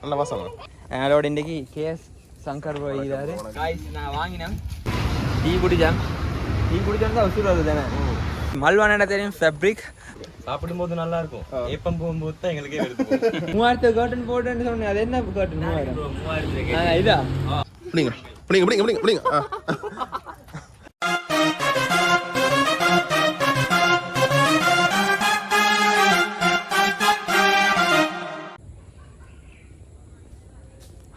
நல்ல வாசம். அதோட இன்றைக்கி கேஎஸ் சங்கர் போகிறாரு. காய்ஸ் நான் வாங்கினேன். டீ குடித்தேன். டீ குடிச்சா உசுறு வருது தானே. மல்வான தெரியும் ஃபேப்ரிக் சாப்பிடும்போது நல்லா இருக்கும். ஏப்பம் போகும்போது தான் எங்களுக்கே வருது. 3000 கர்டன் போட்டுன்னு சொன்னேன். அது என்ன கர்டன்? 3000 இதா பிடிங்க பிடிங்க பிடிங்க பிடிங்க பிடிங்க.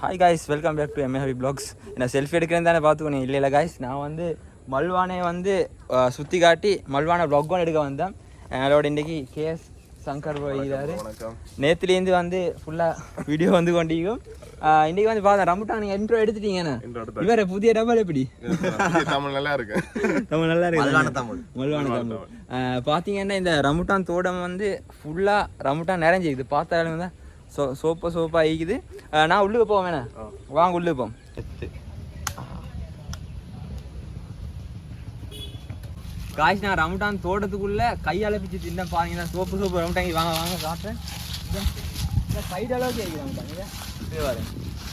Hi guys, welcome back to எம்ஏஹபி பிளாக்ஸ். நான் செல்ஃபி எடுக்கிறேன்னு தானே பார்த்துக்கணும். இல்லை காய்ஸ், நான் வந்து மல்வானை வந்து சுற்றி காட்டி மல்வானை ப்ளாக் ஒன்று எடுக்க வந்தேன். அதோட இன்றைக்கி கேஎஸ் சங்கர் போகிறாரு. நேற்றுலேருந்து வந்து ஃபுல்லாக வீடியோ வந்து கொண்டிருக்கும். இன்றைக்கி வந்து பார்த்தேன் ரம்புட்டான் நீங்கள் இன்ட்ரோ எடுத்துட்டீங்கண்ணா. இவர புதிய டபுள் எப்படி? தமிழ் நல்லா இருக்கு. தமிழ் நல்லா இருக்கு. மல்வான தமிழ் பார்த்தீங்கன்னா இந்த ரம்புட்டான் தோட்டம் வந்து ஃபுல்லாக ரம்புட்டான் நிறைஞ்சிக்குது. பார்த்தாலும் தான் சோப்பாக ஆகிக்குது. நான் உள்ளுக்கு போவேன் வேணா, வாங்க உள்ளுக்கு போம். காய்ச்சி நான் ரம்புட்டான் தோட்டத்துக்குள்ளே கையால் பிச்சு தின்ன பாருங்க. சோப்பு ரம்புட்டாங்க. வாங்க வாங்க காட்டுறேன். சைடு அளவுக்கு கேட்குது ரம்புட்டாங்க. பாருங்க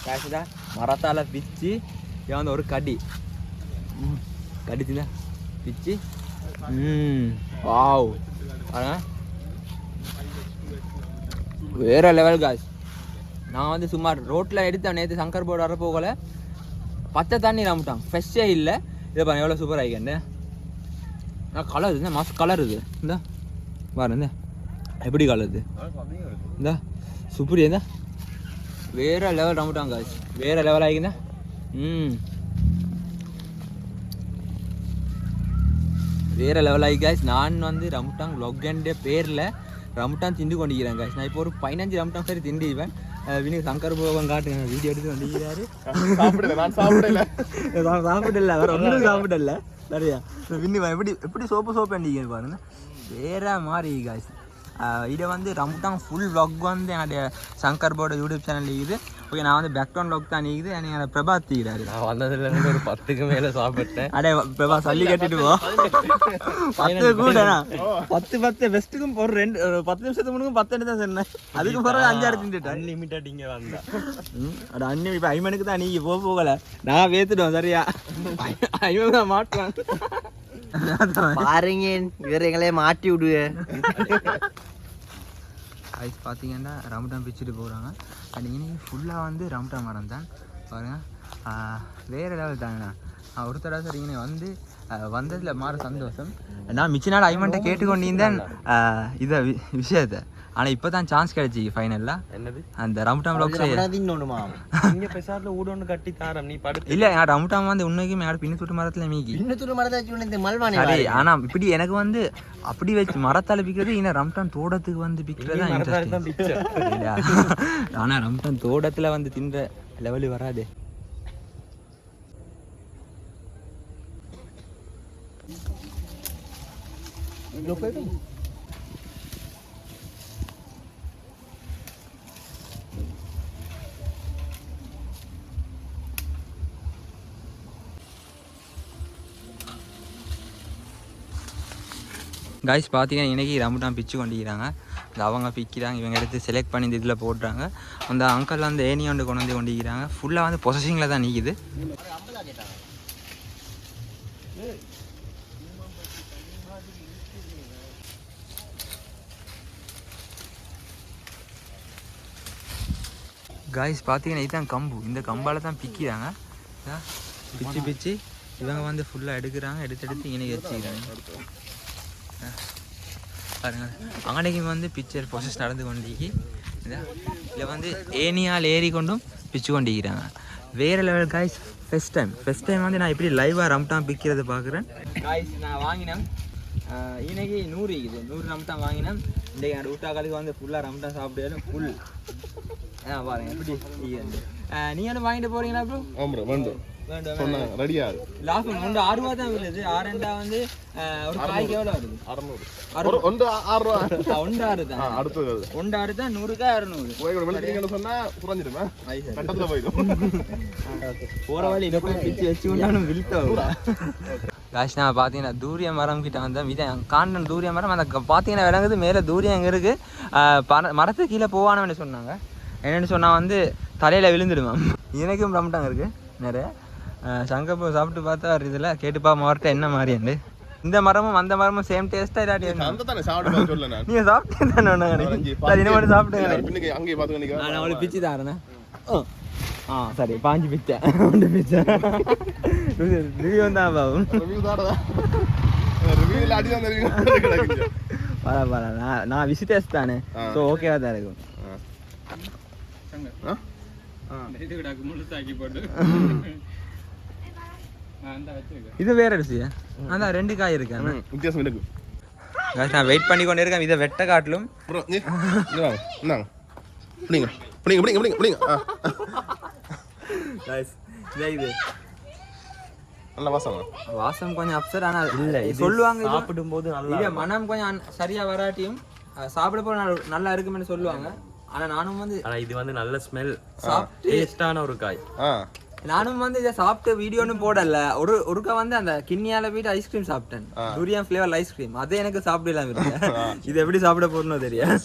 காய்ச்சி தான் மரத்தால் பிச்சு இவன் வந்து ஒரு கடி கடிச்சுதான் பிச்சு. வாவ் பாருங்க, வேற லெவல் காய்ஸ். நான் வந்து சும்மா ரோட்டில் எடுத்தேன். நேற்று சங்கர் போர்டு வர போகல. பச்சை தண்ணி ரம்பிட்டான், ஃப்ரெஷ்ஷே இல்லை. இதை பாருங்க எவ்வளோ சூப்பர் ஆகிக்கேன். கலர் இந்த மஸ்ட் கலர் இது. இந்த பாரு இந்த எப்படி கலர் இது. இந்த சூப்பர் இருந்தா வேற லெவல் ரம்பிட்டான் காய்ஸ். வேற லெவல் ஆகிக்குந்தா. வேற லெவல் ஆகி காய்ஸ். நான் வந்து ரம்புட்டான் வ்ளாக்ன்ற பேரில் ரம்புட்டான் திண்டு கொண்டிருக்கிறேன் காய்ஸ். நான் இப்போ ஒரு 15 ரம்புட்டான் சரி திண்டிடுவேன். வினு சங்கர் போகம் காட்டுங்க, வீடியோ எடுத்து வந்துக்கிறாரு. நான் சாப்பிடல வேற ஒன்றும் சாப்பிடல நிறையா. வின்னு எப்படி சோப்பு அண்டிங்க பாருங்க. வேற மாதிரி காய்ஸ். இதை வந்து ரம்புட்டான் ஃபுல் வ்ளாக் வந்து என்னுடைய சங்கர் போர்டு யூடியூப் சேனல் இருக்குது. ஓகே, நான் வந்து பேக்ரவுண்ட் வ்ளாக் தான் இருக்குது. என்னை பிரபாத் தீக்கிறாரு. நான் வந்ததுலேருந்து ஒரு 10க்கு மேலே சாப்பிட்டேன். அடே பிரபா சொல்லி கட்டிட்டு போ. 10 கூட 10 பெஸ்ட்டுக்கும் ஒரு 10 நிமிஷத்துக்கு முன்னுக்கும் 10 தான் சொன்னேன். அதுக்கு பிறகு 5 தின்னுட்டேன். அன்லிமிட்டட் இங்கே வந்தேன். அது அண்ணன் இப்போ ஐமனுக்கு தான் நீங்கள் போகலை. நான் வேத்துட்டோம் சரியா. ஐமன் தான் மாட்டுவேன் பாருங்க. இவர் எங்களே மாட்டி விடுவே. ஐஸ் பார்த்தீங்கன்னா ரம்புட்டான் பிச்சுட்டு போகிறாங்க. அண்ட் இன்னைக்கு ஃபுல்லாக வந்து ரம்புட்டான் மரம் தான் பாருங்கள். வேறு லெவல் தாங்கண்ணா. ஒரு தடவை சார் இங்கே வந்து வந்ததில் மாற சந்தோஷம். நான் மிச்ச நாள் ஐமன்ட்ட கேட்டுக்கொண்டிருந்தேன் இதை விஷயத்தை. ஆனால் இப்போ தான் சான்ஸ் கிடைச்சி ஃபைனலாக. என்னது அந்த ரம்புட்டான் ப்ளாக்ஸ் இங்கே பெசாரில் ஊடொன்று கட்டி தாரம் நீ படுத்து. இல்லை, நான் ரம்புட்டான் வந்து உண்மைக்குமே யாரும் பின்னத்தூட்டு மரத்தில் மீக்கி சரி. ஆனால் இப்படி எனக்கு வந்து அப்படி வச்சு மரத்தால் பிக்கிறது. இன்னும் ரம்புட்டான் தோட்டத்துக்கு வந்து பிக்கிறது தான் இன்ட்ரெஸ்டிங். ஆனால் ரம்புட்டான் தோட்டத்தில் வந்து தின்ற லெவலு வராது. காய்ஸ் பார்த்தீங்கன்னா இன்றைக்கி ரம்புட்டான் பிச்சு கொண்டிருக்கிறாங்க. இந்த அவங்க பிக்கிறாங்க, இவங்க எடுத்து செலக்ட் பண்ணி இந்த இதில் போடுறாங்க. அந்த அங்கிள் வந்து ஏனியோண்டு கொண்டு வந்து கொண்டிருக்கிறாங்க. ஃபுல்லாக வந்து ப்ரொசஸிங்கில் தான் நிற்கிது. காய்ஸ் பார்த்தீங்கன்னா இதுதான் கம்பு. இந்த கம்பால் தான் பிக்கிறாங்க. பிச்சு இவங்க வந்து ஃபுல்லாக எடுக்கிறாங்க. எடுத்து இன்றைக்கி வச்சுக்கிறாங்க பாருங்க. அங்கனைக்கு வந்து பிக்சர் ப்ராசஸ் நடந்து கொண்டிருக்கு. இதில் வந்து ஏனியால் ஏறி கொண்டும் பிச்சு கொண்டிருக்கிறாங்க. வேறு லெவல் காய்ஸ். ஃபஸ்ட் டைம் வந்து நான் இப்படி லைவாக ரம்புட்டான் பிக்கிறத பார்க்குறேன் காய்ஸ். நான் வாங்கினேன் இன்னைக்கு 100 இருக்குது. 100 ரம்புட்டான் வாங்கினேன். இன்றைக்கி என்னோட ஊட்டாக்காலுக்கு வந்து ஃபுல்லாக ரம்புட்டான் சாப்பிட்டு ஃபுல் பாருங்க எப்படி. நீங்களும் வாங்கிட்டு போகிறீங்களா ப்ரோ? ஆமாம் வந்து ரெடியா லாஃபிங் 6 ரூபா தான் விழுது. 6 வந்து ஒரு காய்க்கு எவ்வளோ வருது? 600. 6 தான். அடுத்தது 6 தான் 100க்கு 600 சொன்னா குறைஞ்சிருமா? கட்டத்துல போயிடும். போற வழி இப்போ பிச்சு வச்சுக்கொண்டாலும் விழுத்தோம். காஷ் நான் பார்த்தீங்கன்னா தூரிய மரம் கிட்ட வந்தேன். இதான் காண்டன் தூரிய மரம். அந்த பார்த்தீங்கன்னா விளங்குது மேலே தூரியம் எங்கே இருக்குது. மரத்துக்கு கீழே போவானு சொன்னாங்க. என்னென்னு சொன்னால் வந்து தலையில் விழுந்துடுவான். எனக்கும் ரம்டாங்க இருக்குது நிறைய. சங்கப்பூ சாப்பிட்டு பார்த்தா இதில் கேட்டுப்பா மாவட்ட என்ன மாதிரியாண்டு. இந்த மரமும் அந்த மரமும் சேம் டேஸ்ட்டாக இல்லாட்டி நீங்கள் சாப்பிட்டே தானே சரி என்ன மட்டும் சாப்பிட்டுங்க. நான் அவளுக்கு பிச்சு தாரேண்ணா. சரி பாஞ்சு பிச்சை ஒன்று பிச்சை ரிவ்யூ தான் பாவும் பரவாயில்ல. நான் விசிட்டர்ஸ் தானே, ஸோ ஓகேவா தான் இருக்கும். இது வேற அரிசியா? அதான் 2 காய் இருக்கு, வித்தியாசம் இருக்கு. நான் வெயிட் பண்ணி கொண்டே இருக்கேன். இதை வெட்ட காட்டிலும் வாசம் கொஞ்சம் அப்செட். ஆனா இல்ல சொல்லுவாங்க சாப்பிடும்போது நல்லா மனம் கொஞ்சம் சரியா வராட்டியும் சாப்பிட போற நல்லா இருக்கும்னு சொல்லுவாங்க. ஆனா நானும் வந்து இது வந்து நல்ல ஸ்மெல், டேஸ்டான ஒரு காய். நானும் வந்து இதை சாப்பிட்டு வீடியோன்னு போடல. ஒருக்கா வந்து அந்த கிண்ணியால போயிட்டு ஐஸ்கிரீம் சாப்பிட்டேன், டூரியம் ஃபிளேவர் ஐஸ்கிரீம். அதே எனக்கு சாப்பிடலாம் இருக்கு. இது எப்படி சாப்பிட போறணும் தெரியாது.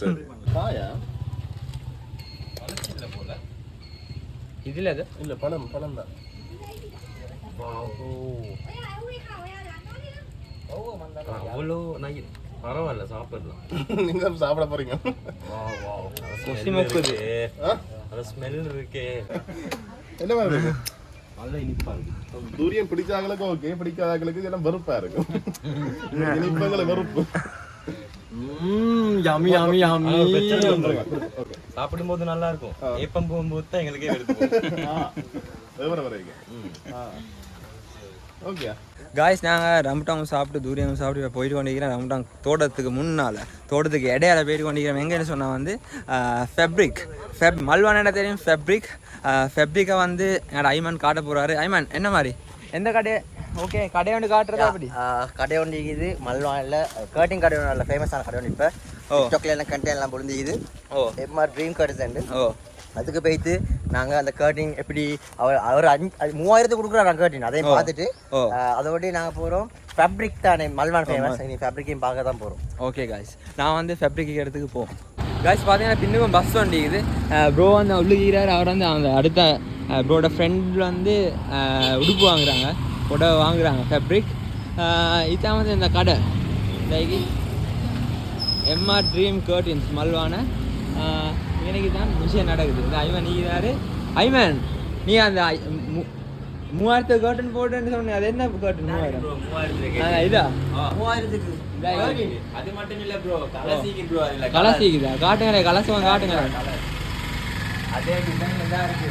இதுல அது இல்ல பழம் தான். அவ்வளோ பரவாயில்ல, சாப்பிடலாம். நீங்க சாப்பிட போறீங்க. ஸ்மெல் இருக்கே, என்ன மாதிரி நல்ல இனிப்பா இருக்கு. தூரியம் பிடிச்சாங்களுக்கு ஓகே, பிடிக்காதவங்களுக்கு இதெல்லாம் வெறுப்பா இருக்கும். இனிப்பங்களை வெறுப்பு. சாப்பிடும்போது நல்லா இருக்கும், ஏப்பம் போகும்போது தான் எங்களுக்கே ஓகே காய்ஸ். நாங்கள் ரம்டாங் சாப்பிட்டு தூரியம் சாப்பிட்டு போயிட்டு கொண்டிருக்கிறோம். ரம்டாங் தோட்டத்துக்கு முன்னால், தோட்டத்துக்கு இடையால போயிட்டு கொண்டிருக்கிறோம். எங்கன்னு சொன்னால் வந்து மல்வான என்ன தெரியும், ஃபெப்ரிக்கை வந்து எங்களோட ஐமன் காட்ட போகிறாரு. ஐமன் என்ன மாதிரி எந்த கடையை? ஓகே, கடை ஒன்று காட்டுறதா? அப்படி கடை ஒன்று இருக்குது மல்வானில், கர்ட்டிங் கடை ஒன்று நல்ல ஃபேமஸான கடை ஒன்று. இப்போ சாக்லேட்லாம் கண்டெய்னர்லாம் பொருந்திக்குது. MR dream கர்ட்ஸ். அதுக்கு போயிட்டு நாங்கள் அந்த கர்ட்டிங் எப்படி அவர் 3000 கொடுக்குறாரு கர்ட்டின், அதையும் பார்த்துட்டு அதோடய நாங்கள் போகிறோம். ஃபேப்ரிக் தானே மல்வான் ஃபேமஸ், நீ ஃபேப்ரிக்கையும் பார்க்க தான் போகிறோம். ஓகே காய்ஸ், நான் வந்து ஃபேப்ரிக் இடத்துக்கு போவோம். காய்ஸ் பார்த்தீங்கன்னா பின்னுக்கும் பஸ் வண்டிக்குது. ப்ரோ வந்து உள்ளுக்கிறார். அவர் வந்து அந்த அடுத்த ப்ரோட ஃப்ரெண்ட் வந்து உடுப்பு வாங்குறாங்க, புடவை வாங்குறாங்க ஃபேப்ரிக். இதான் வந்து இந்த கடை லைக் எம்ஆர் ட்ரீம் கர்ட்டின்ஸ் மல்வான. எனக்கு தான் விஷயம் நடக்குது. இந்த ஐமன் நீங்கிறாரு. ஐமன் நீ அந்த 3000 கர்ட்டன் போட்டுன்னு சொன்னீங்க, அது என்ன கர்ட்டன்? 3000 இதா 3000க்கு அது மட்டும் இல்ல ப்ரோ, கலசிக்கு ப்ரோ. இல்ல கலசிக்குதா? காட்டுங்க, கலசம் காட்டுங்க. அதே டிசைன்ல தான் இருக்கு.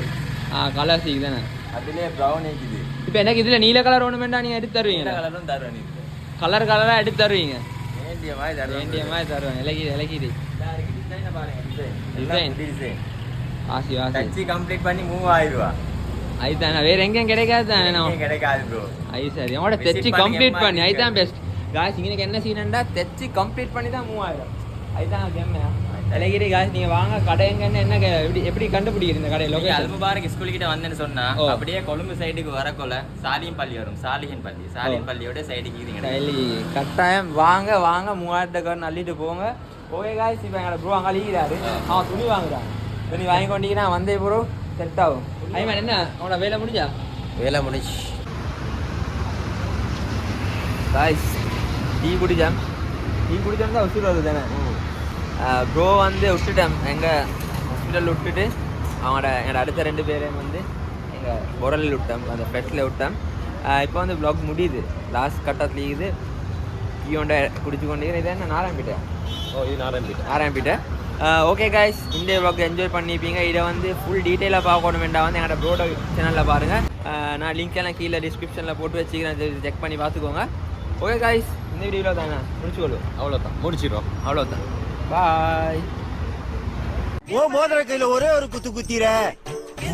கலசிக்கு தானே, அதுலயே பிரவுன் இருக்குது. இப்போ எனக்கு இதுல நீல கலர் ஒன்று வேண்டாம், நீங்க எடுத்து தருவீங்க? கலரும் தருவேன், கலரா எடுத்து தருவீங்க. வேண்டிய மாதிரி தருவேன். இலக்கிது ஆசி ஆசி கம்ப்ளீட் பண்ணி 3000 ரூபா. அதுதானே, வேற எங்கேயும் கிடைக்காது தானே? கிடைக்காது ப்ரோ. அது சரி, அவங்களோட தைச்சி கம்ப்ளீட் பண்ணி அதுதான் பெஸ்ட். காய்ஸ் இங்கே என்ன சீனண்டா, தைச்சி கம்ப்ளீட் பண்ணி தான் 3000. அதுதான் கேம்மையா இலகிரி. காய்ஸ் நீங்கள் வாங்க, கடை எங்கன்னு என்ன எப்படி கண்டுபிடிக்கிறது இந்த கடை? லோகேஷன் அல்முபாரக் ஸ்கூல் கிட்ட வந்தேன்னு சொன்னா அப்படியே கொழும்பு சைடுக்கு வரக்குள்ள சாலியம் பள்ளி வரும். சாலியன் பள்ளியோட சைடுக்கு கட்டாயம் வாங்க 3000 கடன் அள்ளிட்டு போங்க. ஓகே காய்ஸ், இப்போ எங்களோட ப்ரோ அங்கே அழிக்கிறாரு. துணி வாங்குறான். துணி வாங்கி கொண்டீங்கன்னா வந்தே ப்ரோ செட் ஆகும். ஐமன் என்ன அவனோட வேலை முடிஞ்சா? வேலை முடிச்சு காய்ஸ். டீ குடிச்சான் தான் உசுறு வருது தானே. ப்ரோ வந்து விட்டுட்டேன், எங்கள் ஹாஸ்பிட்டலில் விட்டுட்டு என்னோட அடுத்த 2 பேரையும் வந்து எங்கள் பொரலில் விட்டேன், அந்த ஃப்ளெட்டில் விட்டேன். இப்போ வந்து ப்ளாக் முடியுது, லாஸ்ட் கட்டத்தில் இருக்குது. டீ ஒன்றை குடிச்சு கொண்டு இதை என்ன நாராயணப்பேட்டை. இது நாராயணப்பேட்டை. ஓகே காய்ஸ், இந்த vlog என்ஜாய் பண்ணிப்பீங்க. இதை வந்து ஃபுல் டீட்டெயிலாக பார்க்கணும் வேண்டாம் வந்து என்னோட ப்ரோட சேனலில் பாருங்கள். நான் லிங்க் எல்லாம் கீழே டிஸ்கிரிப்ஷனில் போட்டு வச்சுக்கிறேன், செக் பண்ணி பார்த்துக்கோங்க. ஓகே காய்ஸ், இந்த வீடியோவில் தானே முடிச்சுக்கொள்ளும். முடிச்சிடும். அவ்வளோதான். பாய். மோதிர கையில ஒரே ஒரு குத்து குத்திர.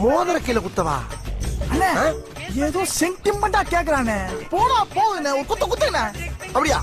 மோதிர கையில குத்தவா? ஏதோ சென்டிமெண்டா கேக்குறானே. போடா போகுதுண்ணே, ஒரு குத்துண்ணே. அப்படியா?